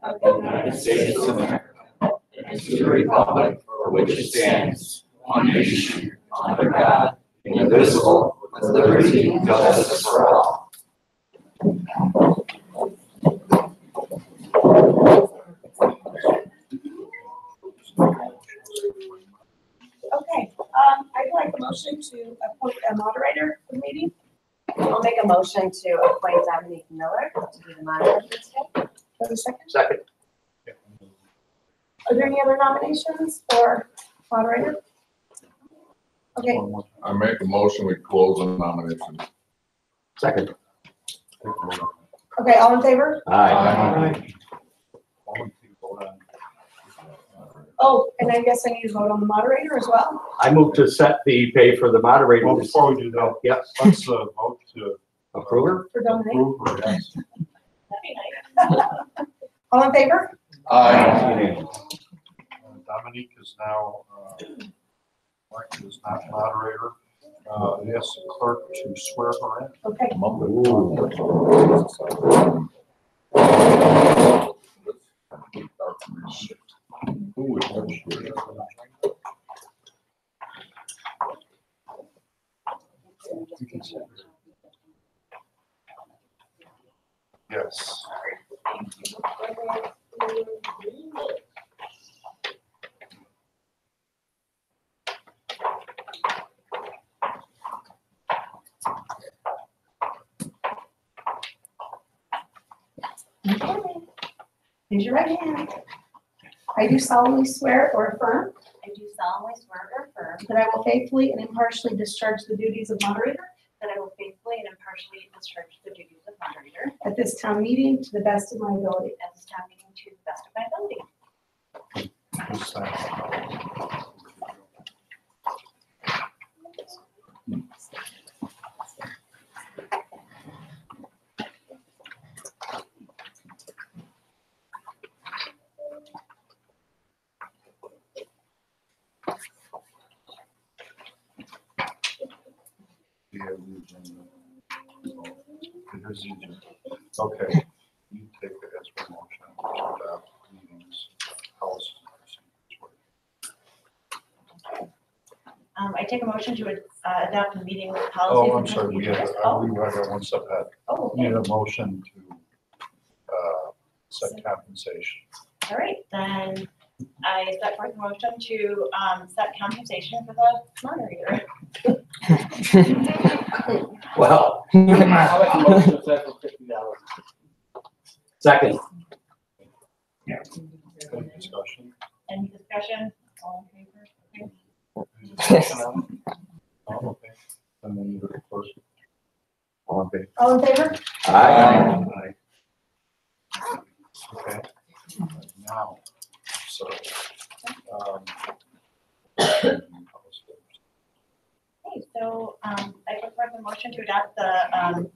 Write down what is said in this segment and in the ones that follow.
of the United States of America, and to the republic for which it stands, one nation, under God, indivisible, with liberty and justice for all. Okay, I'd like a motion to appoint a moderator for the meeting. I'll make a motion to appoint Dominique Miller to be the moderator for today. For the second. Second. Are there any other nominations for moderator? Okay, I make a motion, we close the nominations. Second. okay, all in favor? Aye. Oh, and I guess I need to vote on the moderator as well? I move to set the pay for the moderator. Well, before we do that, Yes, let's vote to approve her. For Dominique? approve or yes. All in favor? Aye. Dominique is now, elected as not moderator. Yes, the clerk to swear her in. Okay, Yes. raise your right hand. I do solemnly swear or affirm I do solemnly swear or affirm that I will faithfully and impartially discharge the duties of moderator that I will faithfully and impartially discharge the duties of moderator at this town meeting to the best of my ability. at this town meeting to the best of my ability. Okay, you take it as promotion to adopt meetings, policies, and procedures. I take a motion to adopt the meeting policies. Oh, I'm and sorry, we had, procedures. I got one step ahead. Oh, We need okay. a motion to set compensation. All right, then I set forth a motion to set compensation for the moderator. Well. Second. Any discussion? Any discussion? All in favor? Okay. Any discussion on it? Oh, okay. And then you go first. All in favor? All in favor? Aye. Aye. Okay. Now, so. Okay, so I put forth a motion to adopt the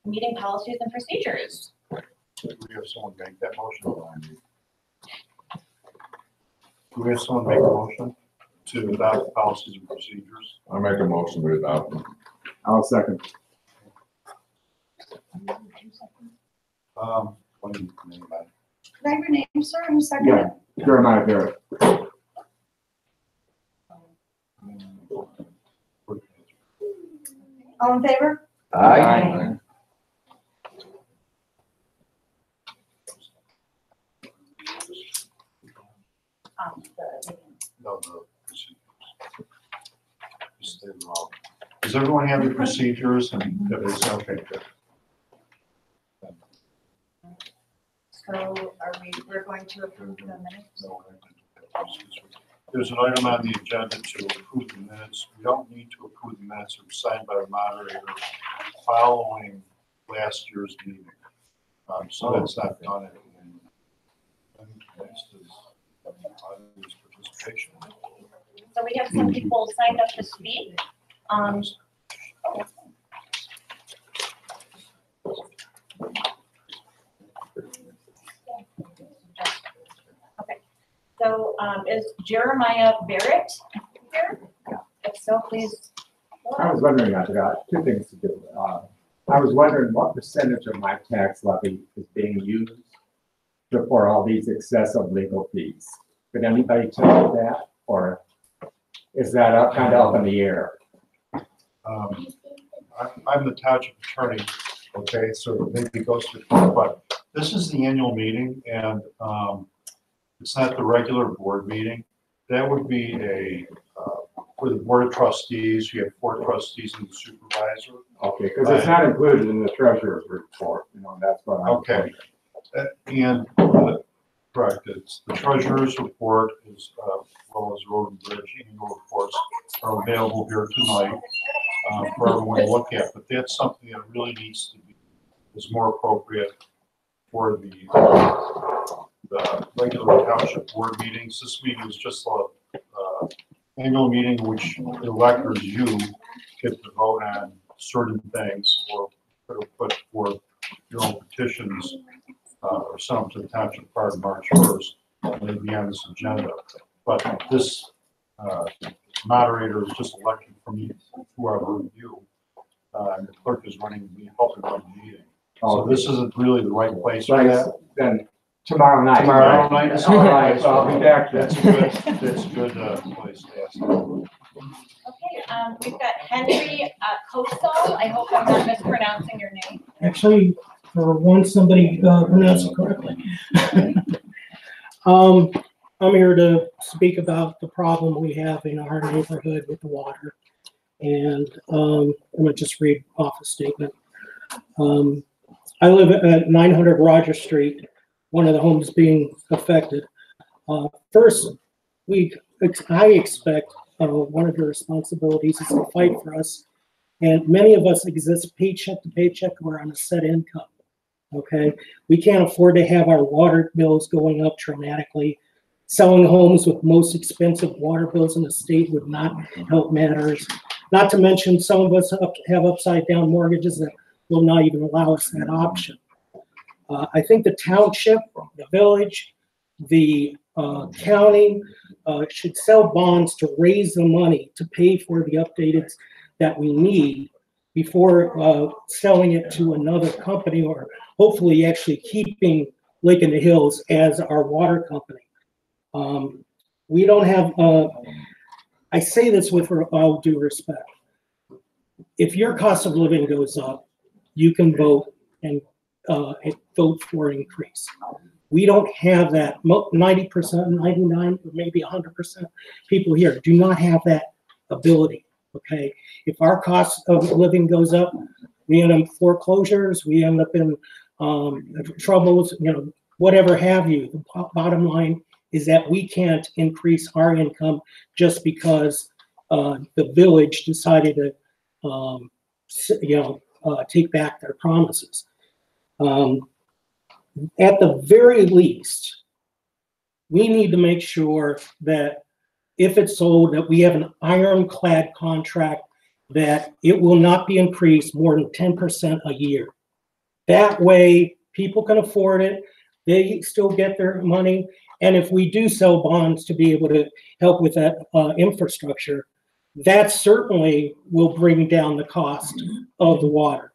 meeting policies and procedures. Do we have someone make that motion? Do we have someone make a motion to adopt policies and procedures? I make a motion to adopt them. I'll second. What do you mean by? Can I have your name, sir, in a second? Yeah. Jeremiah Barrett. All in favor? Aye. No, the procedures. Just stay wrong. Does everyone have the procedures and that is okay? Good. So we're going to approve the minutes? No, there's an item on the agenda to approve the minutes. We don't need to approve the minutes that were signed by the moderator following last year's meeting. So that's not done at the end. And next is audience participation. So we have some people signed up to speak. Okay, so is Jeremiah Barrett here? If so, please. I was wondering, I got two things to do. I was wondering what percentage of my tax levy is being used for all these excessive legal fees. Could anybody tell me that, or is that kind of up in the air? I'm the township attorney, okay, so maybe it goes to, but this is the annual meeting and it's not the regular board meeting. That would be for the board of trustees, you have 4 trustees and the supervisor. Okay, because it's not included in the treasurer's report, that's what I'm. Okay. And correct, it's the treasurer's report as well as road and bridge annual reports are available here tonight for everyone to look at. But that's something that really needs to be, is more appropriate for the regular township board meetings. This meeting is just a annual meeting which the electors, you get to vote on certain things or put forth your own petitions or some to the township prior to March 1st, and they'd be on this agenda. But this moderator is just elected from whoever you, and the clerk is helping run the meeting. So this isn't really the right place for that. Then tomorrow night. Tomorrow night is All right, so I'll be back then. That's a good place to ask. Okay, we've got Henry Kosal. I hope I'm not mispronouncing your name. Actually, for once, somebody pronounced it correctly. I'm here to speak about the problem we have in our neighborhood with the water. And I'm gonna just read off a statement. I live at 900 Roger Street, one of the homes being affected. First, I expect one of your responsibilities is to fight for us. And many of us exist paycheck to paycheck or on a set income, okay? We can't afford to have our water bills going up dramatically. Selling homes with most expensive water bills in the state would not help matters. Not to mention some of us have upside down mortgages that will not even allow us that option. I think the township, the village, the county should sell bonds to raise the money to pay for the updates that we need before selling it to another company or hopefully actually keeping Lake in the Hills as our water company. We don't have, I say this with all due respect. If your cost of living goes up, you can vote and vote for increase. We don't have that. 90%, 99, or maybe 100% people here do not have that ability, okay? If our cost of living goes up, we end up in foreclosures, we end up in troubles, whatever have you. The bottom line is that we can't increase our income just because the village decided to, take back their promises. At the very least, we need to make sure that if it's sold, that we have an ironclad contract that it will not be increased more than 10% a year. That way, people can afford it, they still get their money, and if we do sell bonds to be able to help with that infrastructure, that certainly will bring down the cost of the water.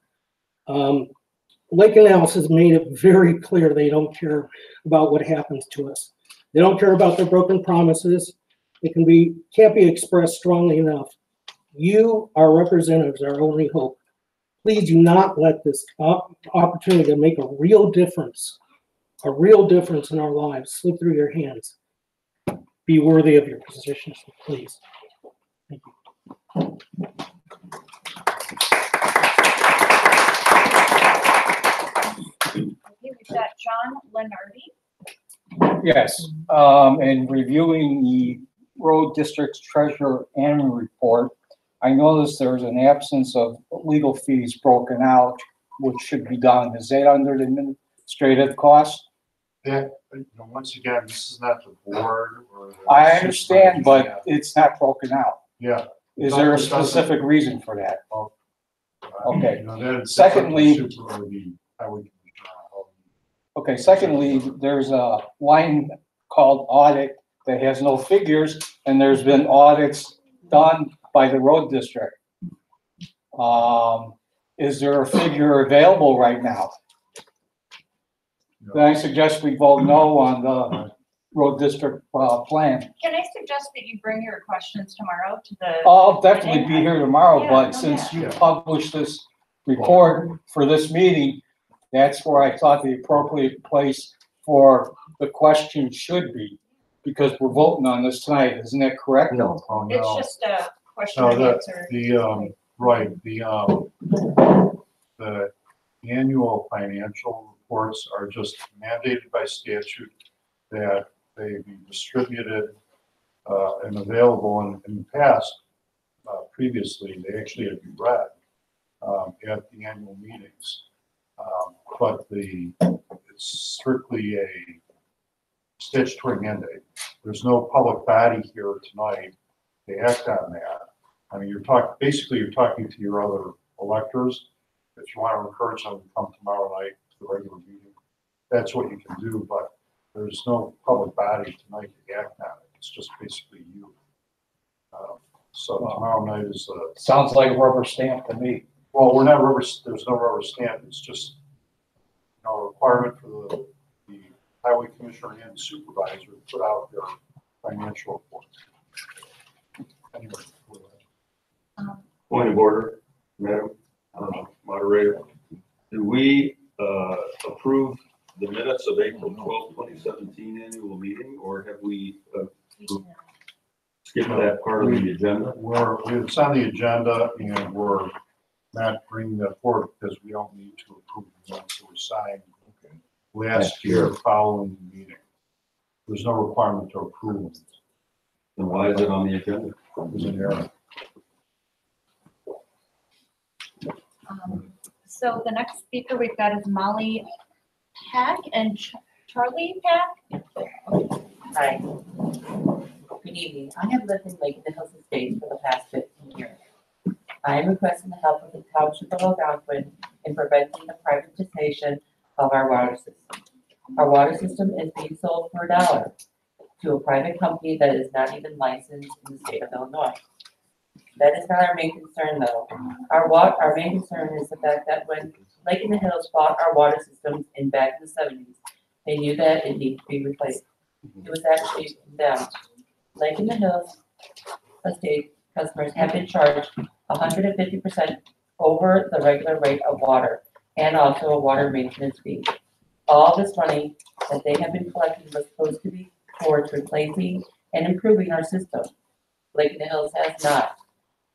Lake and Alice has made it very clear they don't care about what happens to us. They don't care about their broken promises. It can't be expressed strongly enough. You, our representatives, are our only hope. Please do not let this opportunity to make a real difference in our lives slip through your hands. Be worthy of your positions, please. Thank you. Okay, we've got John Lenardi. Yes, in reviewing the road district's treasurer annual report, I noticed there's an absence of legal fees broken out, which should be done. Is that under the administrative cost? That, once again, this is not the board or the I understand, but it's not broken out. Yeah. Is there a specific reason for that? Okay. Secondly, Okay, secondly, there's a line called audit that has no figures, and there's been audits done by the road district. Is there a figure available right now? Then I suggest we vote no on the road district plan. Can I suggest that you bring your questions tomorrow to the? I'll definitely be here tomorrow, Yeah, but oh, since you yeah. published this report for this meeting, that's where I thought the appropriate place for the question should be, because we're voting on this tonight, isn't that correct? No. Oh, It's no. just a question No, and the, answer. the annual financial reports are just mandated by statute that they be distributed and available. And in the past, previously, they actually had to be read at the annual meetings. But it's strictly a statutory mandate. There's no public body here tonight to act on that. I mean, you're talking to your other electors. If you want to encourage them to come tomorrow night to the regular meeting, that's what you can do, but there's no public body tonight to act on it. It's just basically you. So tomorrow night is, Sounds like a rubber stamp to me. well, we're not rubber, there's no rubber stamp, it's just, you know, a requirement for the highway commissioner and the supervisor to put out their financial report. Anyway. Point of order, Madam Moderator. Do we approve the minutes of April 12, 2017 annual meeting, or have we skipped that part of the agenda? It's on the agenda and we're not bringing that forward because we don't need to approve the minutes that were signed last year following the meeting. There's no requirement to approve them. Then why is it on the agenda? It was an error. So the next speaker we've got is Molly Pack and Charlie Pack. Hi. Good evening. I have lived in Lake in the Hills Estates for the past 15 years. I am requesting the help of the Township of Algonquin in preventing the privatization of our water system. Our water system is being sold for $1 to a private company that is not even licensed in the state of Illinois. That is not our main concern, though. Our main concern is the fact that when Lake in the Hills bought our water systems back in the 70s, they knew that it needed to be replaced. It was actually condemned. Lake in the Hills estate customers have been charged 150% over the regular rate of water and also a water maintenance fee. All this money that they have been collecting was supposed to be towards replacing and improving our system. Lake in the Hills has not.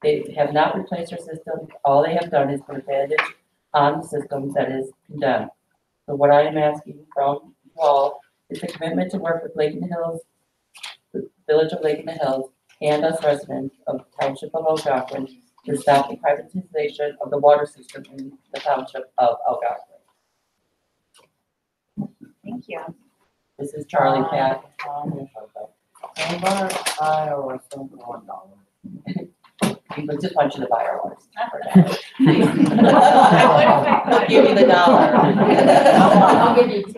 They have not replaced our system. All they have done is put a bandage on the system that is condemned. So what I am asking from you all is a commitment to work with Lake in the Hills, the Village of Lake in the Hills, and us residents of Township of Algonquin to stop the privatization of the water system in the Township of Algonquin. Thank you. This is Charlie Pat. We would just want you to buy our water. I'll give you the $1. I'll give you 2.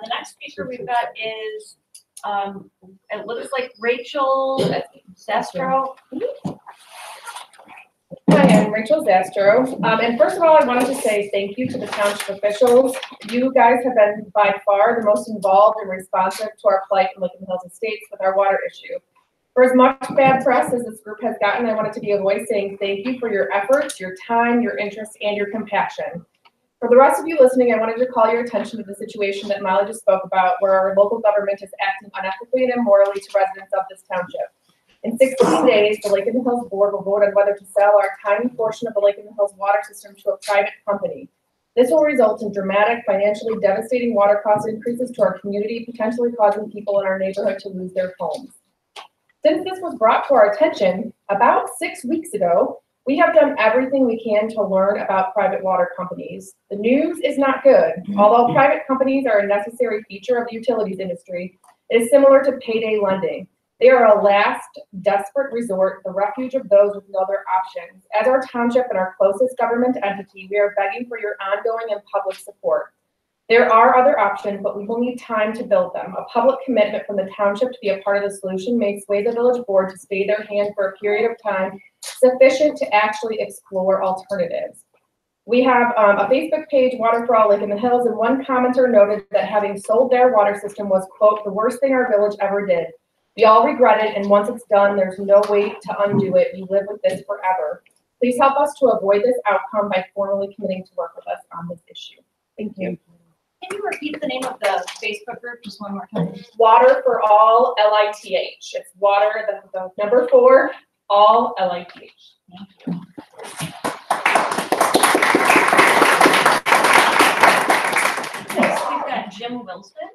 The next speaker we've got is, it looks like Rachel Zastro. Hi, I'm Rachel Zastro. And first of all, I wanted to say thank you to the township officials. You guys have been by far the most involved and responsive to our plight in Lake in the Hills Estates with our water issue. For as much bad press as this group has gotten, I wanted to be a voice saying thank you for your efforts, your time, your interest, and your compassion. For the rest of you listening, I wanted to call your attention to the situation that Molly just spoke about, where our local government is acting unethically and immorally to residents of this township. In 16 days, the Lake in the Hills Board will vote on whether to sell our tiny portion of the Lake in the Hills water system to a private company. This will result in dramatic, financially devastating water cost increases to our community, potentially causing people in our neighborhood to lose their homes. Since this was brought to our attention about 6 weeks ago, we have done everything we can to learn about private water companies. The news is not good. Although private companies are a necessary feature of the utilities industry, it is similar to payday lending. They are a last, desperate resort, the refuge of those with no other options. As our township and our closest government entity, we are begging for your ongoing and public support. There are other options, but we will need time to build them. A public commitment from the township to be a part of the solution may sway the village board to stay their hand for a period of time sufficient to actually explore alternatives. We have a Facebook page, Water for All Lake in the Hills, and one commenter noted that having sold their water system was, quote, the worst thing our village ever did. We all regret it, and once it's done, there's no way to undo it. We live with this forever. Please help us to avoid this outcome by formally committing to work with us on this issue. Thank you. Can you repeat the name of the Facebook group just one more time? Water for All, LITH. It's water, the number 4, all, LITH. Thank you. Next, we've got Jim Wilson.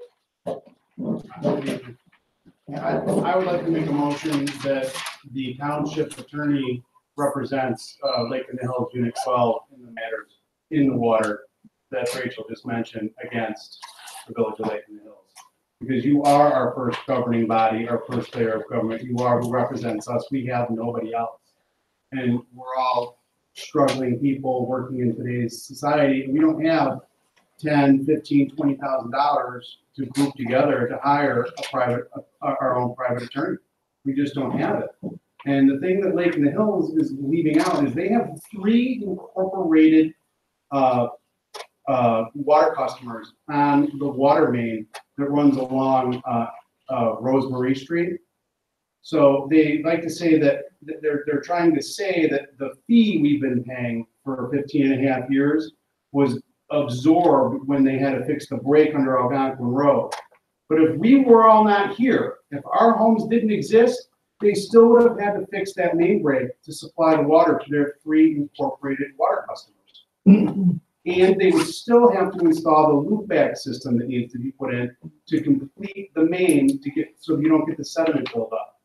I would like to make a motion that the township attorney represents Lake in the Hills Unit 12 in the matters in the water that Rachel just mentioned against the village of Lake in the Hills. Because you are our first governing body, our first layer of government. You are who represents us. We have nobody else. And we're all struggling people working in today's society. We don't have $10, $15, $20,000 to group together to hire our own private attorney. We just don't have it. And the thing that Lake in the Hills is leaving out is they have 3 incorporated water customers on the water main that runs along Rosemary Street. So they like to say that they're trying to say that the fee we've been paying for 15 and a half years was absorbed when they had to fix the break under Algonquin Road. But if we were all not here, if our homes didn't exist, they still would have had to fix that main break to supply the water to their 3 incorporated water customers. And they would still have to install the loop back system that needs to be put in to complete the main to get, so you don't get the sediment buildup.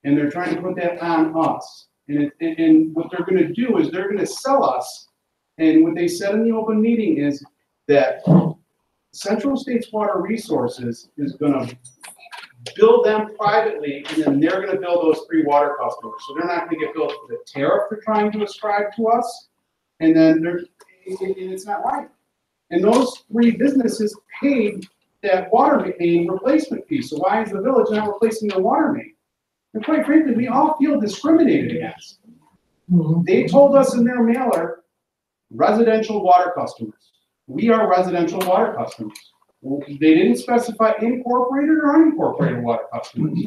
And they're trying to put that on us. And what they're gonna do is they're gonna sell us. And what they said in the open meeting is that Central States Water Resources is gonna build them privately, and then they're gonna build those 3 water customers. So they're not gonna get billed for the tariff they're trying to ascribe to us. And then it's not right. And those 3 businesses paid that water main replacement fee. So why is the village not replacing their water main? And quite frankly, we all feel discriminated against. They told us in their mailer, residential water customers. We are residential water customers. They didn't specify incorporated or unincorporated water customers.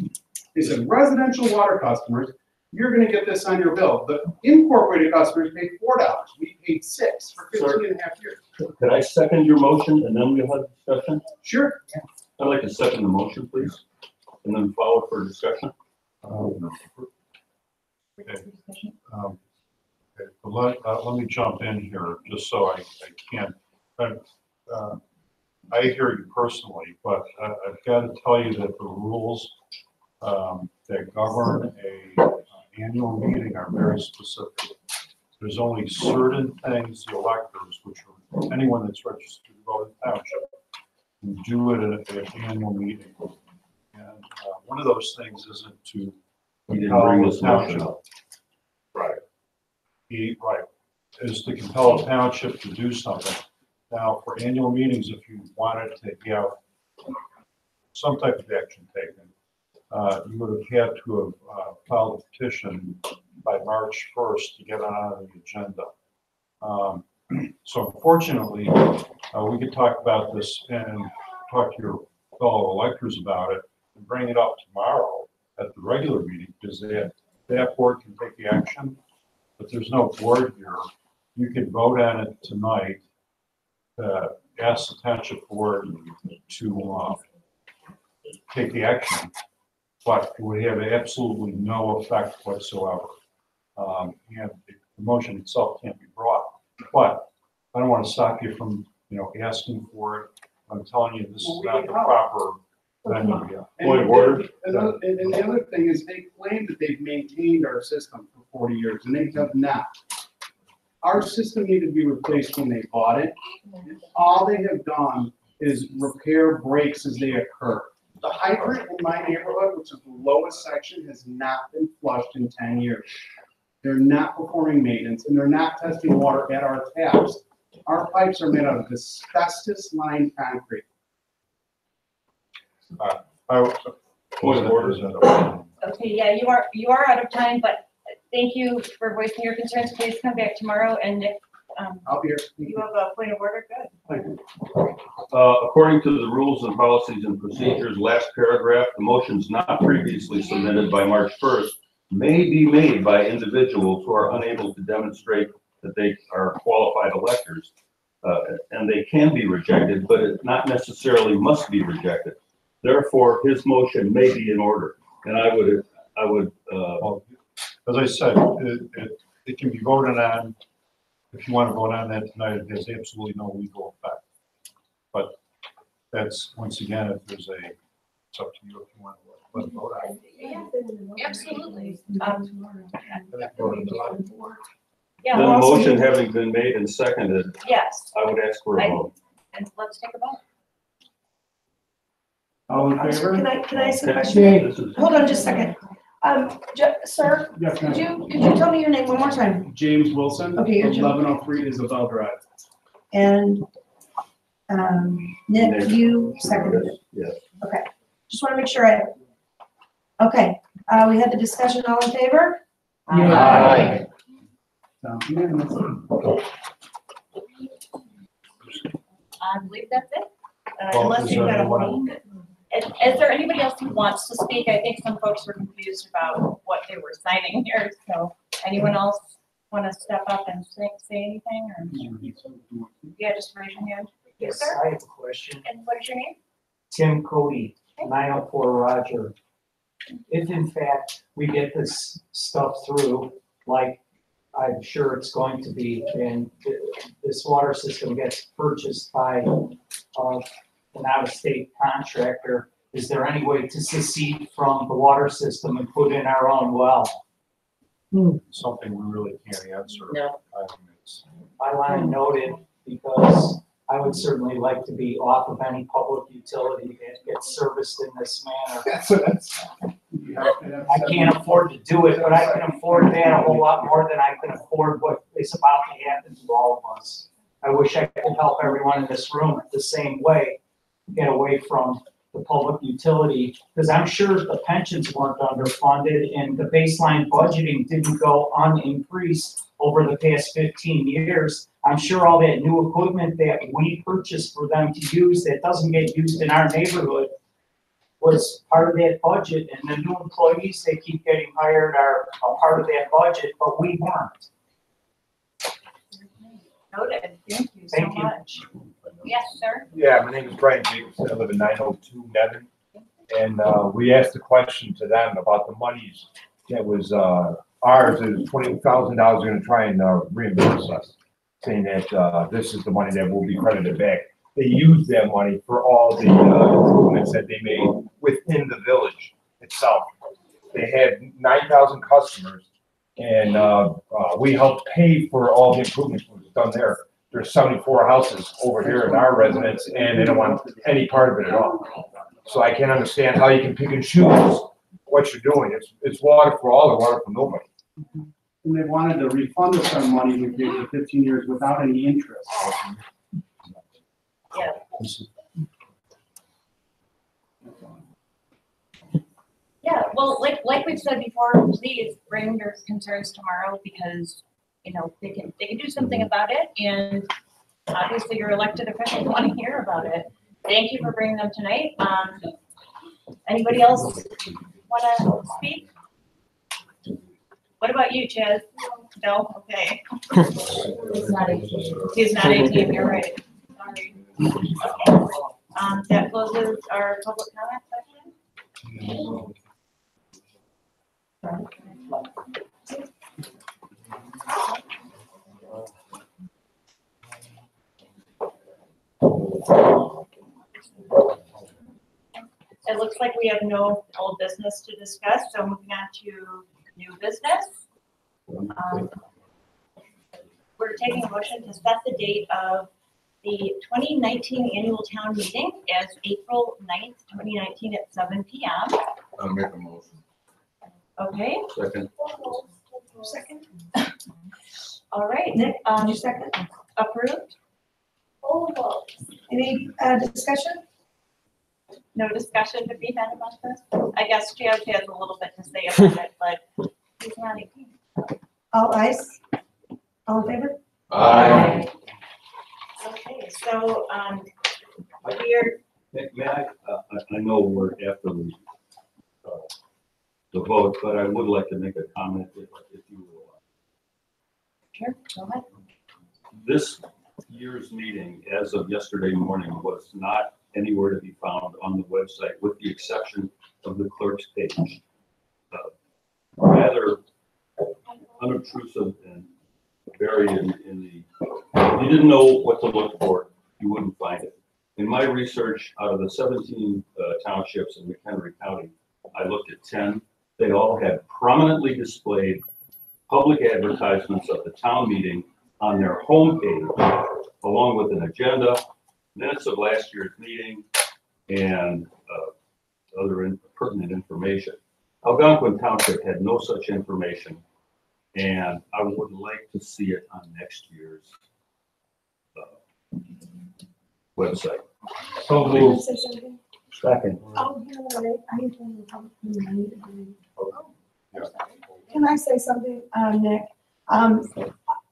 They said residential water customers, you're gonna get this on your bill. The incorporated customers paid $4. We paid $6 for 15 and a half years. Could I second your motion and then we'll have discussion? Sure. I'd like to second the motion, please, and then follow for discussion. Let me jump in here, just so I can't. I hear you personally, but I've got to tell you that the rules that govern a annual meeting are very specific. There's only certain things the electors, which are anyone that's registered to vote in township, can do it at an annual meeting. And one of those things isn't to compel the township. Right. Right. Is to compel a township to do something. Now, for annual meetings, if you wanted to have some type of action taken, you would have had to have filed a petition by March 1st to get it on the agenda. So unfortunately, we could talk about this and talk to your fellow electors about it and bring it up tomorrow at the regular meeting, because that board can take the action, but there's no board here. You could vote on it tonight, ask the township board to take the action, but it would have absolutely no effect whatsoever. And the motion itself can't be brought, but I don't want to stop you from, asking for it. I'm telling you, this is not the proper venue. Point of order. And the other thing is they claim that they've maintained our system for 40 years, and they have not. Our system needed to be replaced when they bought it. All they have done is repair breaks as they occur. The hydrant in my neighborhood, which is the lowest section, has not been flushed in 10 years. They're not performing maintenance, and they're not testing water at our taps. Our pipes are made out of asbestos-lined concrete. Point of order. Okay, yeah, you are out of time, but thank you for voicing your concerns. Please come back tomorrow, and if I'll be here. you have a point of order, good. According to the rules and policies and procedures, last paragraph, the motions not previously submitted by March 1st may be made by individuals who are unable to demonstrate that they are qualified electors, and they can be rejected, but it not necessarily must be rejected. Therefore, his motion may be in order, and I would. As I said, it can be voted on. If you want to vote on that tonight, it has absolutely no legal effect. But that's, once again, if there's it's up to you if you want to let it vote on. Yeah, absolutely. Then the motion having been made and seconded, Yes, I would ask for a vote. and let's take a vote. All in favor? Can I ask a Okay. question? This is- Hold on just a second. Sir, Yes, could ma'am. you tell me your name one more time? James Wilson, Okay, you're Jim. 1103 Isabel Drive. And Nick, you seconded it. Yes. Okay, just want to make sure okay, we had the discussion, all in favor? Aye. Sounds unanimous. I believe that's it. Well, Unless is you've there got a anyone- whole. Is there anybody else who wants to speak? I think some folks were confused about what they were signing here, so anyone else want to step up and say anything, or? Yeah, just raise your hand. Yes, sir. I have a question. And what is your name? Tim Cody, 904 Roger. If in fact we get this stuff through, like I'm sure it's going to be, and this water system gets purchased by an out-of-state contractor, is there any way to secede from the water system and put in our own well? Something we really can't answer. No. I want to note it because I would certainly like to be off of any public utility that gets serviced in this manner. So that's. I can't afford to do it, but I can afford that a whole lot more than I can afford what is about to happen to all of us. I wish I could help everyone in this room the same way, get away from the public utility, because I'm sure the pensions weren't underfunded and the baseline budgeting didn't go unincreased over the past 15 years. I'm sure all that new equipment that we purchased for them to use that doesn't get used in our neighborhood was part of that budget, and the new employees they keep getting hired are a part of that budget, but we weren't. Noted. Thank you so Thank you. much. Yes, sir. Yeah, my name is Brian Jacobson. I live in 902 Nevin. And we asked a question to them about the monies that was ours. It was $20,000 going to try and reimburse us, saying that this is the money that will be credited back. They used that money for all the improvements that they made within the village itself. They had 9,000 customers, and we helped pay for all the improvements that was done there. There's 74 houses over here in our residence, and they don't want any part of it at all. So I can't understand how you can pick and choose what you're doing. It's water for all or water for nobody. And they wanted to refund us our money we paid for 15 years without any interest. Yeah. Yeah, well, like we've said before, please bring your concerns tomorrow because, you know, they can do something about it, and obviously your elected officials want to hear about it. Thank you for bringing them tonight. Anybody else want to speak? What about you, Chaz? No? Okay. He's not 18. He's not 18, you're right. Sorry. Okay. That closes our public comment section. It looks like we have no old business to discuss, so moving on to new business. We're taking a motion to set the date of the 2019 annual town meeting as April 9th, 2019 at 7 p.m. I'll make a motion. Okay, Second. Second, all right. Nick, you second? Approved? Any discussion? No discussion to be had about this? I guess Chaz has a little bit to say about it, but he's not 18. All ayes? All in favor? Aye. Okay, so, we are, May I, I know we're after the vote, but I would like to make a comment if you will. sure, go ahead. This year's meeting, as of yesterday morning, was not anywhere to be found on the website, with the exception of the clerk's page. Rather unobtrusive and buried in the, if you didn't know what to look for, you wouldn't find it. In my research, out of the 17 townships in McHenry County, I looked at 10. They all had prominently displayed public advertisements of the town meeting on their homepage, along with an agenda, minutes of last year's meeting, and other pertinent information. Algonquin Township had no such information, and I would like to see it on next year's website. So Can I moved. say something? Second. Oh, you know what, I need to. Can I say something, Nick?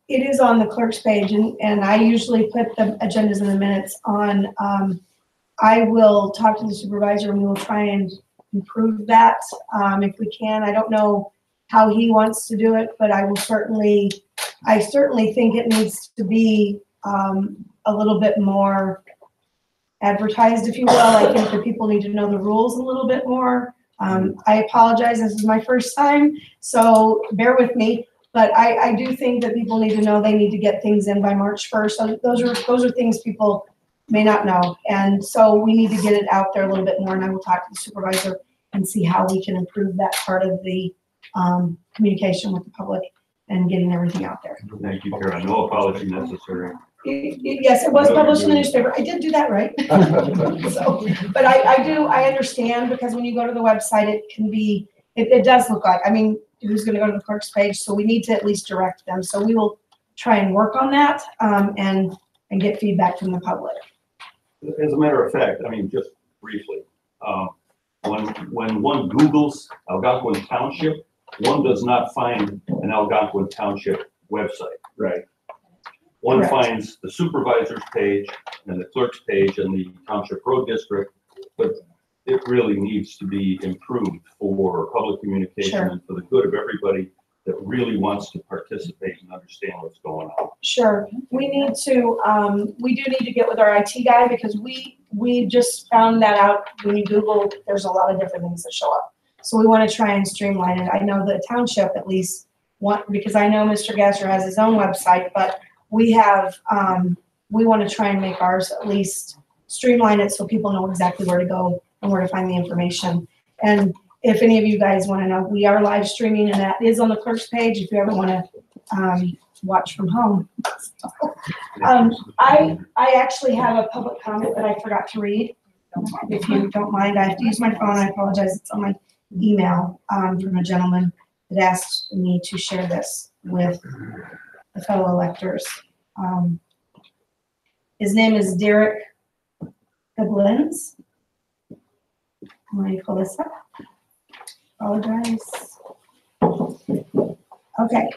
It is on the clerk's page, and I usually put the agendas and the minutes on. I will talk to the supervisor and we will try and improve that, if we can. I don't know how he wants to do it, but I certainly think it needs to be, a little bit more advertised, if you will. I think that people need to know the rules a little bit more. I apologize, this is my first time, so bear with me. But I do think that people need to know they need to get things in by March 1st. So those are things people may not know. And so we need to get it out there a little bit more, and I will talk to the supervisor and see how we can improve that part of the communication with the public and getting everything out there. Thank you, Karen. No apology necessary. Yes, it was published in the newspaper. I did do that right. So, but I understand, because when you go to the website, it can be, it does look like, I mean, who's gonna go to the clerk's page? So we need to at least direct them. So we will try and work on that, and get feedback from the public. As a matter of fact, I mean, just briefly, when one Googles Algonquin Township, one does not find an Algonquin Township website. Right. One Correct. finds the supervisor's page and the clerk's page and the Township Road District, but it really needs to be improved for public communication Sure. and for the good of everybody that really wants to participate and understand what's going on. Sure, we need to, we do need to get with our IT guy, because we just found that out. When you Google, there's a lot of different things that show up. So we want to try and streamline it. I know the township at least because I know Mr. Gasser has his own website, but we have, we want to try and make ours at least streamline it so people know exactly where to go and where to find the information. And if any of you guys want to know, we are live streaming, and that is on the clerk's page if you ever want to watch from home. I actually have a public comment that I forgot to read. If you don't mind, I have to use my phone. I apologize. It's on my email from a gentleman that asked me to share this with the fellow electors. His name is Derek Gablins. Let me pull this up. Apologize. Okay,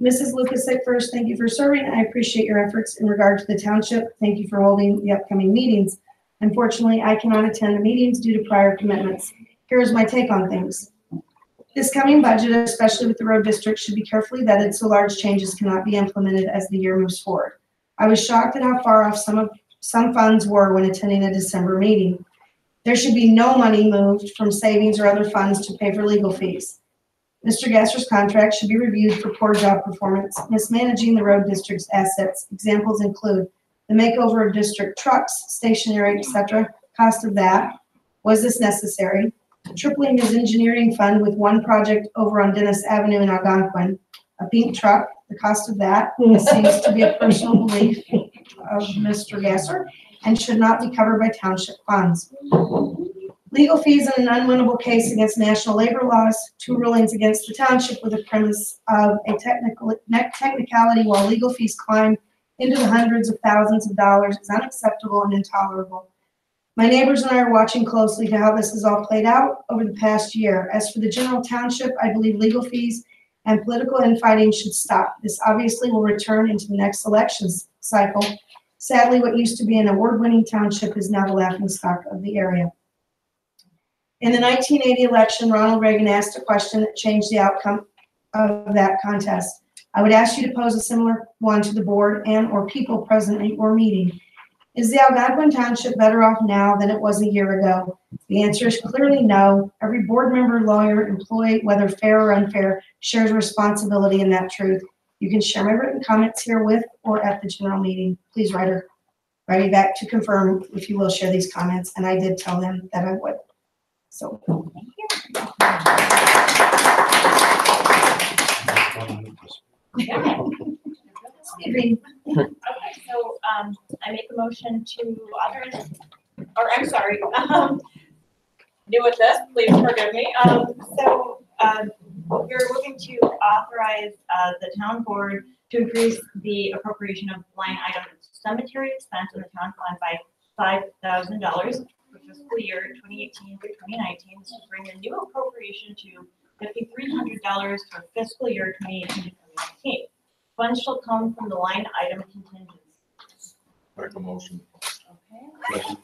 Mrs. Lucas at first, thank you for serving. I appreciate your efforts in regard to the township. Thank you for holding the upcoming meetings. Unfortunately, I cannot attend the meetings due to prior commitments. Here's my take on things. This coming budget, especially with the road district, should be carefully vetted so large changes cannot be implemented as the year moves forward. I was shocked at how far off some funds were when attending a December meeting. There should be no money moved from savings or other funds to pay for legal fees. Mr. Gasser's contract should be reviewed for poor job performance, mismanaging the road district's assets. Examples include the makeover of district trucks, stationery, etc. Cost of that. Was this necessary? Tripling his engineering fund with one project over on Dennis Avenue in Algonquin. A pink truck, the cost of that seems to be a personal belief of Mr. Gasser and should not be covered by township funds. Legal fees in an unwinnable case against national labor laws, 2 rulings against the township with a premise of a technicality while legal fees climb into the hundreds of thousands of dollars is unacceptable and intolerable. My neighbors and I are watching closely to how this has all played out over the past year. As for the general township, I believe legal fees and political infighting should stop. This obviously will return into the next elections cycle. Sadly, what used to be an award-winning township is now the laughingstock of the area. In the 1980 election, Ronald Reagan asked a question that changed the outcome of that contest. I would ask you to pose a similar one to the board and or people present at your meeting. Is the Algonquin Township better off now than it was a year ago? The answer is clearly no. Every board member, lawyer, employee, whether fair or unfair, shares responsibility in that truth. You can share my written comments here with or at the general meeting. Please write me back to confirm if you will share these comments, and I did tell them that I would. So, Okay, so, I make a motion to authorize, or I'm sorry, new with this, please forgive me. We're looking to authorize, the town board to increase the appropriation of line items cemetery expense in the town fund by $5,000 for fiscal year 2018 through 2019. This will bring a new appropriation to $5,300 for fiscal year 2018 to 2019. Funds shall come from the line item contingencies. Make a motion. Okay.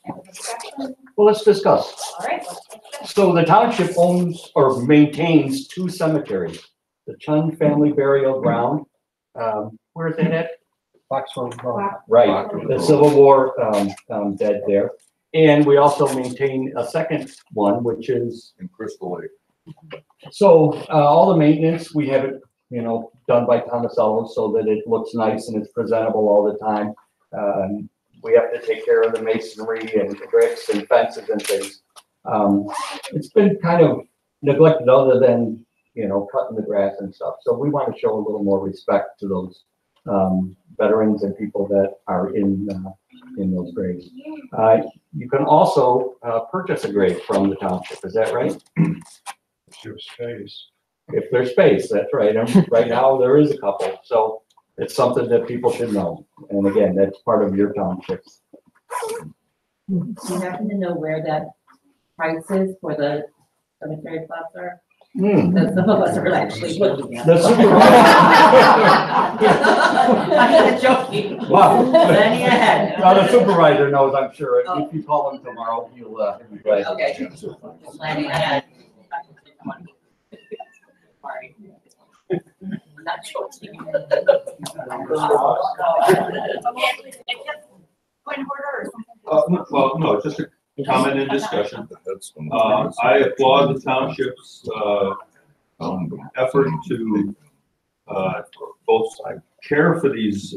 Any discussion? Well, let's discuss. All right, let's discuss. So the township owns or maintains two cemeteries, the Chun family burial ground. Where is it at? Foxford Road. Right, the Civil War dead there. And we also maintain a second one, which is In Crystal Lake. so all the maintenance, we have it, done by Tomasello so that it looks nice and it's presentable all the time. We have to take care of the masonry and bricks and fences and things. It's been kind of neglected other than, cutting the grass and stuff. So we want to show a little more respect to those veterans and people that are in those graves. You can also purchase a grave from the township. Is that right? Your space. If there's space, that's right. And right now there is a couple. So it's something that people should know. And again, that's part of your townships. Do you happen to know where that price is for the cemetery plots are? Because some of us are actually looking at. The I'm just joking. Wow. Planning ahead. Now the supervisor knows, I'm sure. If you call him tomorrow, he'll be glad. Okay. Planning ahead. Sorry. Not joking. Point of order or something? Well, no, just a comment and discussion. I applaud the township's effort to both care for these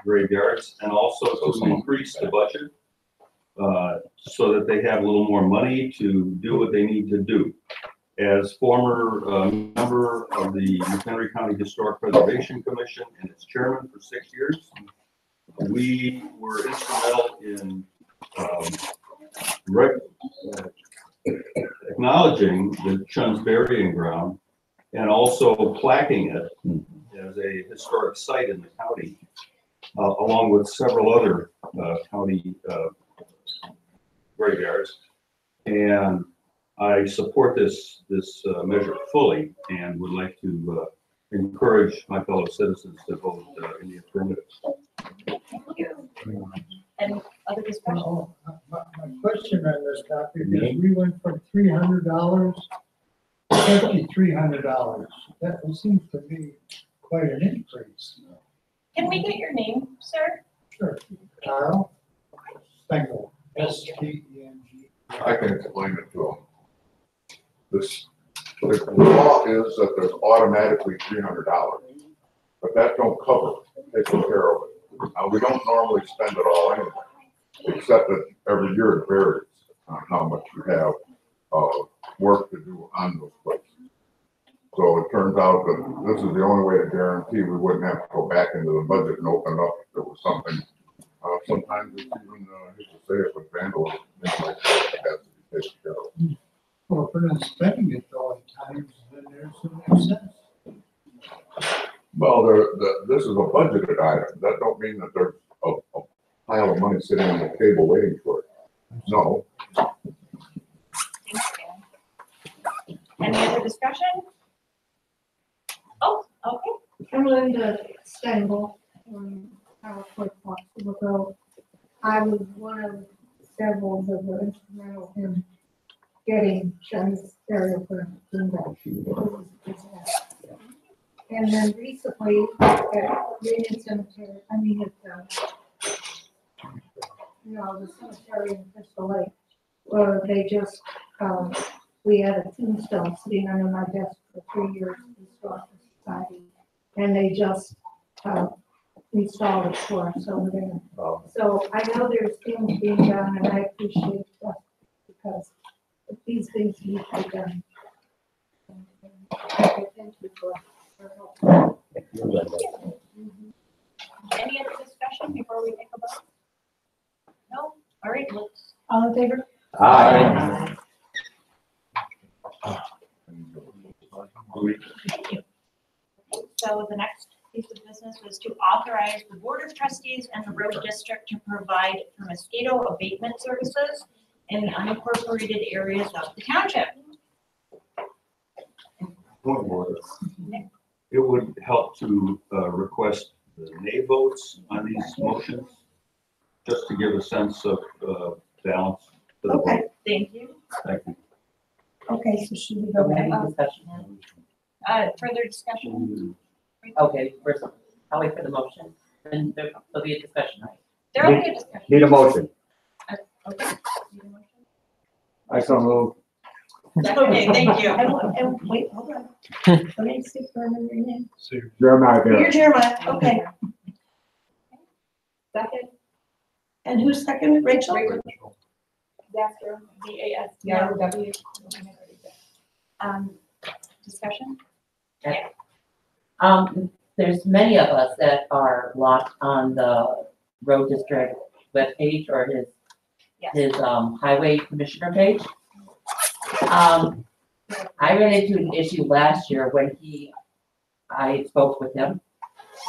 graveyards and also to increase the budget so that they have a little more money to do what they need to do. As former member of the McHenry County Historic Preservation Commission and its chairman for 6 years, we were instrumental in acknowledging the Chun's burying ground and also placking it as a historic site in the county, along with several other county graveyards. And I support this measure fully and would like to encourage my fellow citizens to vote in the affirmative. Thank you. Any other discussion? My question on this topic is we went from $300 to $5,300. That seems to me quite an increase. Can we get your name, sir? Sure. Carl Stengel, S-T-E-N-G. I can explain it to them. The law is that there's automatically $300, but that don't cover taking care of it. Now, we don't normally spend it all anyway, except that every year it varies on how much you have work to do on those places. So it turns out that this is the only way to guarantee we wouldn't have to go back into the budget and open up if there was something. Sometimes it's even, I hate to say it, but vandalism, things like that, that has to be taken care of. Well, if we're not spending it all the time, then there's some makes sense. Well, this is a budgeted item. That don't mean that there's a pile of money sitting on the table waiting for it. No. Any other discussion? Oh, okay. I'm Linda Stengel, our clerk, Road. I was one of several that were instrumental in getting Chun's burial ground cleaned up. And then recently at Union Cemetery, the cemetery in Crystal Lake, where they just, we had a tombstone sitting under my desk for 3 years in the Historical Society, and they just installed it for us over there. So I know there's things being done, and I appreciate that because these things need to be done. Thank you for help. Any other discussion before we think about? No? All right, let's. All in favor? Aye. So the next piece of business is to authorize the Board of Trustees and the Road District to provide for mosquito abatement services in the unincorporated areas of the township. Point of order. It would help to request the nay votes on these motions, just to give a sense of balance to the Okay. vote. Thank you. Thank you. Okay, so should we Do go we have back? any discussion? Further discussion? Okay, first, I'll wait for the motion, then there'll be a discussion, right? There will be a discussion. Need a motion. Okay. Need a motion? I so move. Okay, thank you. Wait, hold on. Let me see if I remember your name. Jeremiah You're Barrett. Jeremiah, okay. Second, And who's second? Rachel? Zastro, Z-A-S-T-R-O-W. Discussion? There's many of us that are blocked on the road district webpage or his highway commissioner page. I ran into an issue last year when I spoke with him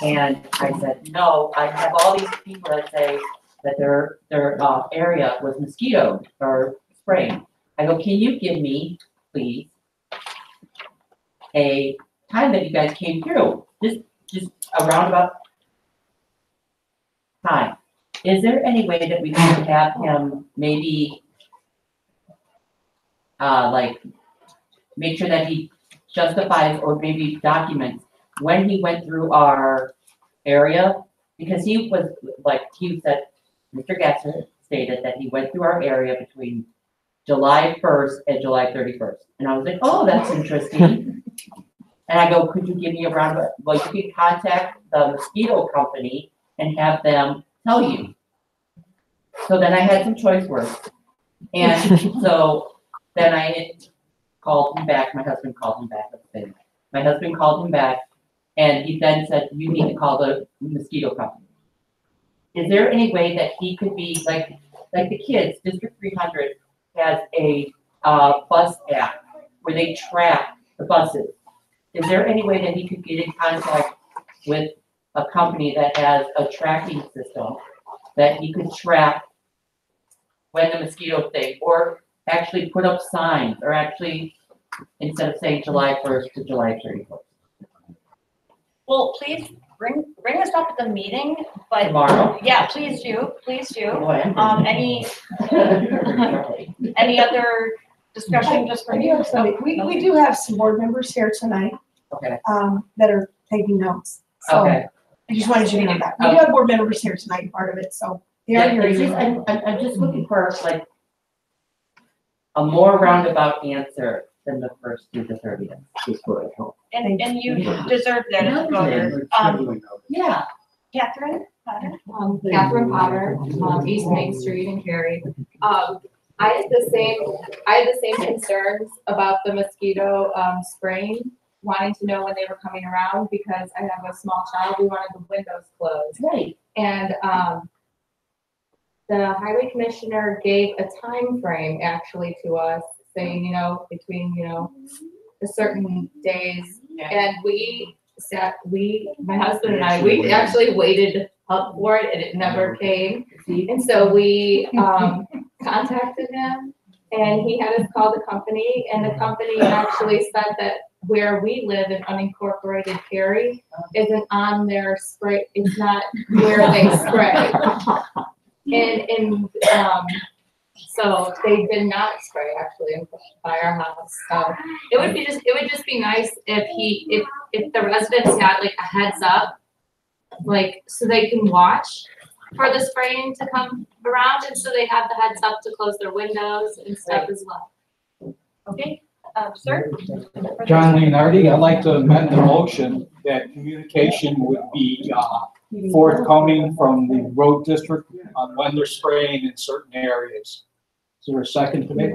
and I said, no, I have all these people that say that their area was mosquito or spraying. I go, can you give me, please, a time that you guys came through? Just a roundabout time. Is there any way that we can have him maybe make sure that he justifies or maybe documents when he went through our area? Because he was he said, Mr. Gasser stated that he went through our area between July 1st and July 31st. And I was like, oh, that's interesting. And I go, could you give me a roundabout? Well, you can contact the mosquito company and have them tell you. So then I had some choice words. And so then I called him back. My husband called him back. My husband called him back and he then said, you need to call the mosquito company. Is there any way that he could be like the kids, District 300 has a bus app where they track the buses. Is there any way that he could get in contact with a company that has a tracking system that he could track when the mosquito thing, or actually put up signs, or actually, instead of saying July 1st to July 31st? Well, please bring this up at the meeting, but. Tomorrow? Yeah, please do, please do. Go ahead. Any other discussion just for I do you? have somebody. We do have some board members here tonight, Okay. that are taking notes. So Okay. I just wanted you to know that. We do have board members here tonight, part of it, so. They are Yeah, hearing it's you. just, I'm just looking for like a more roundabout answer than the 1st through the 30th. Just what I hope. And you deserve that as a voter. Yeah. Catherine Potter? Catherine Potter, East Main Street in Cary. I had the same concerns about the mosquito spraying, wanting to know when they were coming around because I have a small child. We wanted the windows closed. Right. And the highway commissioner gave a time frame actually to us, saying, between, a certain days. And my husband and I, we actually waited up for it and it never came. And so we contacted him and he had us call the company, and the company actually said that where we live in unincorporated Cary isn't on their spray, it's not where they spray. And so they did not spray actually by our house. So it would just be nice if the residents had like a heads up, like so they can watch for the spraying to come around, and so they have the heads up to close their windows and stuff as well. Okay, sir? John Leonardi, I'd like to amend the motion that communication would be forthcoming from the road district on when they're spraying in certain areas. Is there a second to make?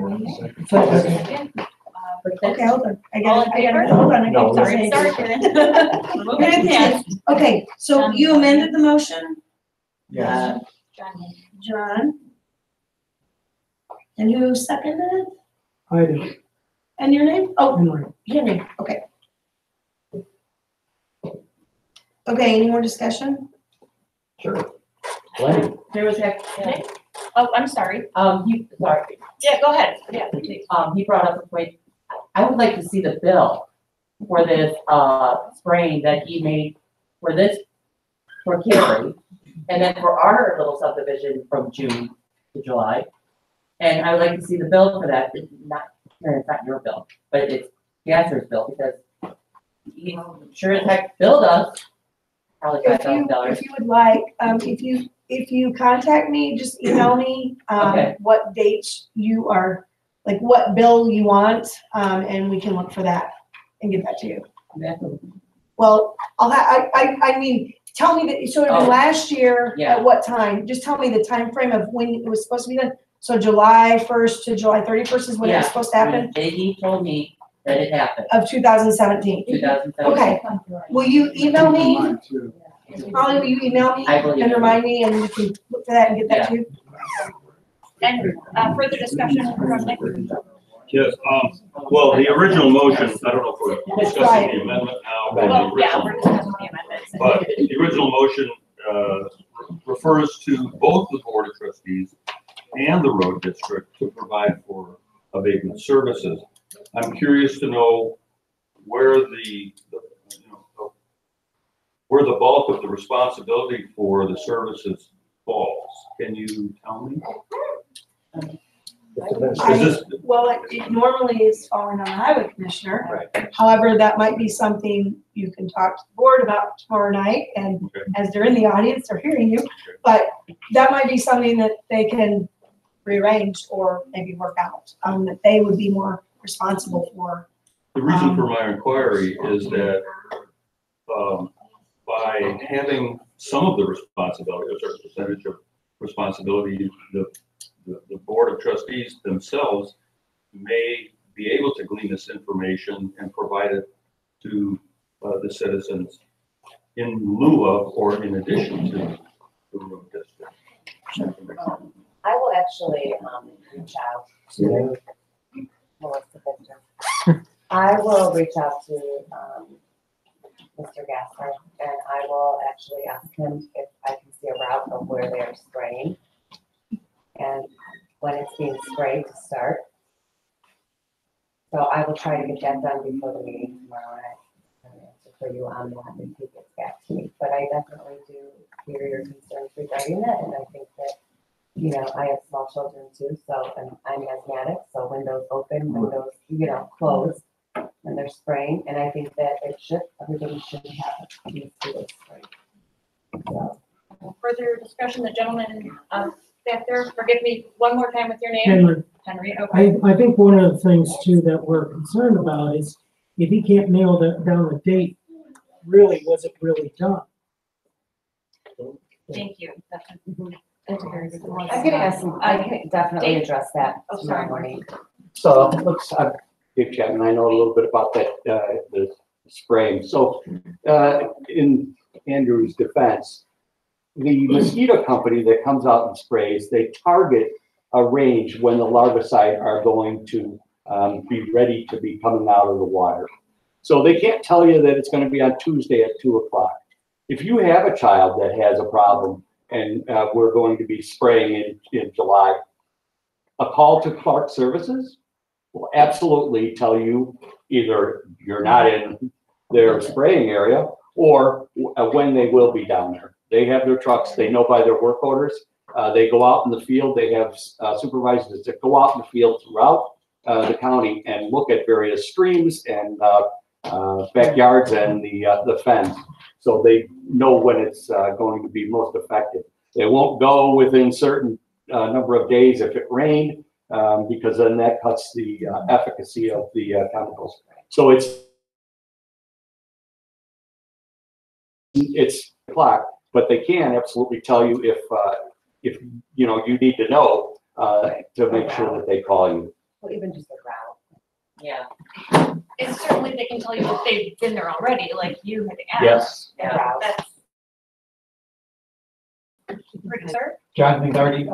Okay, hold on. All in favor? Hold on. No. Sorry. Moving ahead. Okay, so you amended the motion? Yes. John? And who seconded it? I do. And your name? Oh, Henry. Henry, okay. Okay, any more discussion? Sure. Plenty. There was that, Oh, I'm sorry. sorry, Yeah, go ahead. Yeah, please. he brought up a point. I would like to see the bill for this, spraying that he made for this, for Carrie, and then for our little subdivision from June to July. And I would like to see the bill for that. It's not your bill, but it's Gasser's bill, because he sure as heck billed us probably $5,000. If you would like, if you contact me, just email me, Okay. what dates you are, like what bill you want, and we can look for that and get that to you. Well, I mean, tell me that, so it'd be last year, Yeah. at what time? Just tell me the time frame of when it was supposed to be done. So July 1st to July 31st is when it was supposed to happen? He told me that it happened, Of 2017. 2017. Okay, will you email me? Mine too. Holly, will you email me I will email and you. remind me, and we can look for that and get that to you? And further discussion from Nick? Yes, well, the original motion, I don't know if we're discussing the amendment now. but the Well, yeah, original- we're discussing the amendments. But the original motion, refers to both the Board of Trustees and the road district to provide for abatement services. I'm curious to know where where the bulk of the responsibility for the services falls. Can you tell me? Well, it normally is falling on the highway commissioner. Right. However, that might be something you can talk to the board about tomorrow night, and Okay. as they're in the audience, they're hearing you. But that might be something that they can rearrange or maybe work out, that they would be more responsible for. The reason for my inquiry is that, by having some of the responsibility, a certain percentage of responsibility, the Board of Trustees themselves may be able to glean this information and provide it to the citizens in lieu of or in addition to the road district. I will actually reach out to Melissa Victor. I will reach out to Mr. Gasser, and I will actually ask him if I can see a route of where they're spraying and when it's being sprayed to start. So I will try to get that done before the meeting tomorrow night. And answer for you on that if he gets back to me. But I definitely do hear your concerns regarding that, and I think that, you know, I have small children too, so, and I'm asthmatic, so windows open, windows, closed, and they're spraying, and I think that everybody should have a mosquito spray. So, Further discussion, the gentleman back there, forgive me one more time with your name. Henry. Henry, okay. I think one of the things too that we're concerned about is if he can't nail down the date, really, was it really done? Thank you. That's a very good I'm one. gonna ask him, I can definitely address that Oh, tomorrow sorry. morning. So let's, Dave Chapman, I know a little bit about that, the spraying. So, in Andrew's defense, the mosquito company that comes out and sprays, they target a range when the larvicide are going to be ready to be coming out of the water. So they can't tell you that it's going to be on Tuesday at 2 o'clock. If you have a child that has a problem and we're going to be spraying in July, a call to Clark Services will absolutely tell you either you're not in their spraying area or when they will be down there. They have their trucks, they know by their work orders. They go out in the field, they have supervisors that go out in the field throughout the county and look at various streams and backyards and the fence. So they know when it's going to be most effective. They won't go within certain number of days if it rained, because then that cuts the efficacy of the chemicals. So it's clock, but they can absolutely tell you if you know you need to know to make sure that they call you. Well, even just a route. Yeah. And certainly they can tell you if they've been there already, like you had asked. Yes. Yeah, that's. Rick, sir? John McGarty,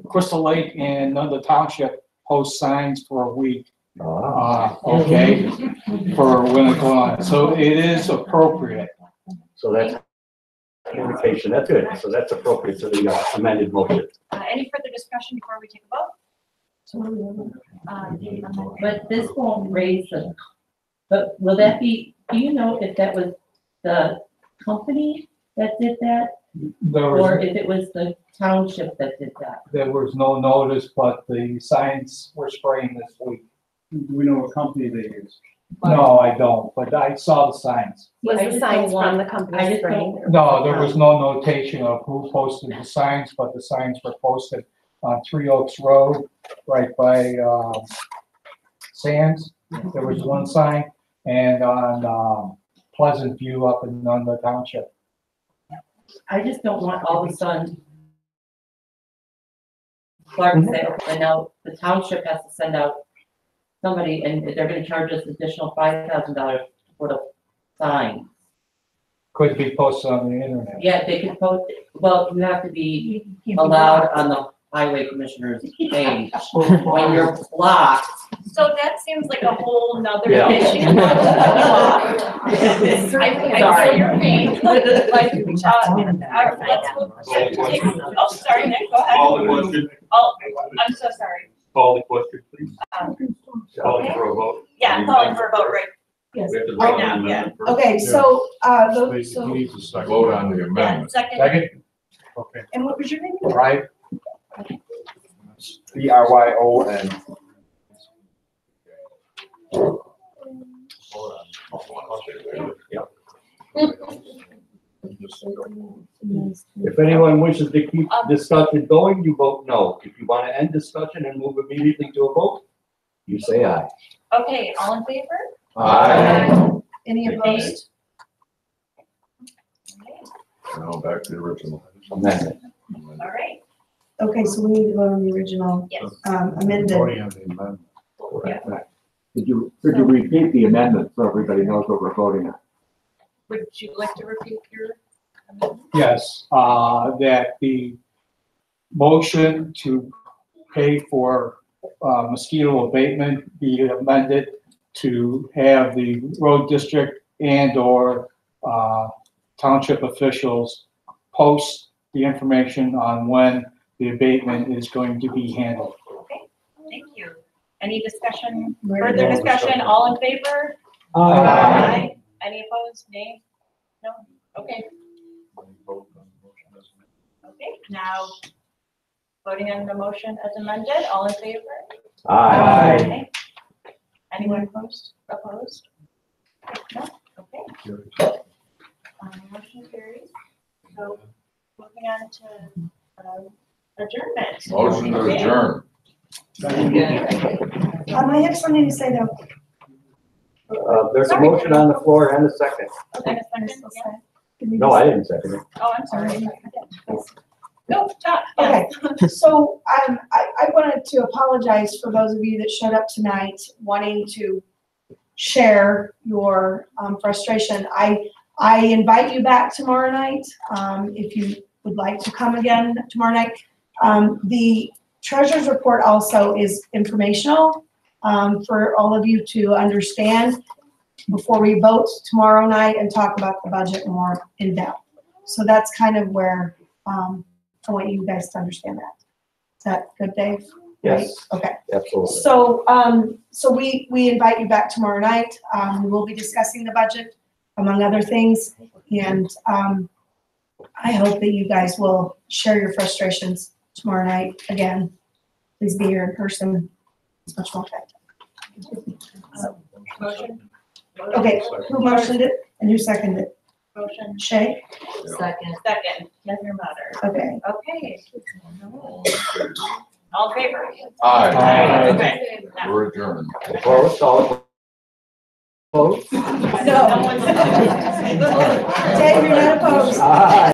Crystal Lake and the Township host signs for a week. Okay, for when it's going on. So it is appropriate. So that's communication, that's good. So that's appropriate to the amended motion. Any further discussion before we take a vote? But this won't raise the, but will that be, do you know if that was the company that did that? Or if it was the township that did that? There was no notice, but the signs were spraying this week. Do we know what company they use? No, I don't, but I saw the signs. Was the signs from the company spraying? No, there was no notation of who posted the signs, but the signs were posted on Three Oaks Road, right by, Sands. There was one sign, and on, Pleasant View up in the township. I just don't want all of a sudden Clark say, and now the township has to send out somebody and they're gonna charge us additional $5,000 to put a sign. Could be posted on the internet. Yeah, they could post it. Well, you have to be allowed on the highway commissioner's page. When you're blocked. So that seems like a whole nother Yeah. issue. I feel your pain, like, let's move, take, oh, sorry, Nick, go Call the ahead. question, Oh, I'm so sorry. call the question, please. Call Okay. for a vote. Yeah, calling for a vote right. Yes. We have to Right vote on now, the amendment first. Okay, so, Basically, he needs a second. Vote on the Yeah, amendment. second. Second, Okay. and what was your name? Right? BRYON. If anyone wishes to keep discussion going, you vote no. If you want to end discussion and move immediately to a vote, you say aye. Okay, all in favor? Any opposed? Now back to the original. Amendment. All right, Okay, so we need to vote on the original, yes. amended. Voting on the amendment. Could you repeat the amendment so everybody knows what we're voting on? Would you like to repeat your amendment? yes, that the motion to pay for, mosquito abatement be amended to have the road district and/or, township officials post the information on when the abatement is going to be handled. Okay, thank you. Any discussion, further discussion, all in favor? Aye. Any opposed, nay? No? Okay, okay, now, voting on the motion as amended, all in favor? Aye. Anyone opposed? No? Okay. Motion carries. So, moving on to, adjournment. Motion to adjourn. I have something to say though. There's a motion on the floor and a second. Okay, a second, yeah. No, I didn't second it. Oh, I'm sorry. No, Tom, Okay, yes. so, I wanted to apologize for those of you that showed up tonight wanting to share your, frustration. I invite you back tomorrow night, if you would like to come again tomorrow night. The treasurer's report also is informational, for all of you to understand before we vote tomorrow night and talk about the budget more in depth. So that's kind of where, I want you guys to understand that. Is that good, Dave? Yes, Okay. absolutely. So, so we invite you back tomorrow night. We will be discussing the budget, among other things. And, I hope that you guys will share your frustrations tomorrow night. Again, please be here in person. It's much more effective. Motion? Okay, who motioned it and who seconded it? Motion. Shay? Second. Second, Mr. Mutter. Okay. Okay. All in favor? Aye. Okay. Now- We're adjourned. Opposed, all opposed? No. Dave, you're not opposed. Aye.